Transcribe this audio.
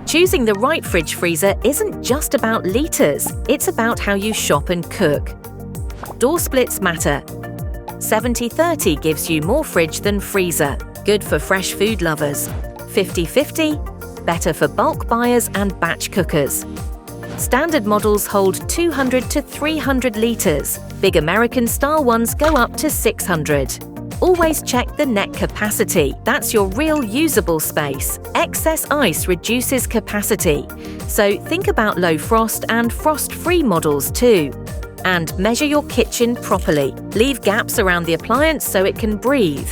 Choosing the right fridge freezer isn't just about litres, it's about how you shop and cook. Door splits matter. 70/30 gives you more fridge than freezer. Good for fresh food lovers. 50/50, better for bulk buyers and batch cookers. Standard models hold 200 to 300 litres. Big American-style ones go up to 600. Always check the net capacity. That's your real usable space. Excess ice reduces capacity, so think about low frost and frost-free models too. And measure your kitchen properly. Leave gaps around the appliance so it can breathe.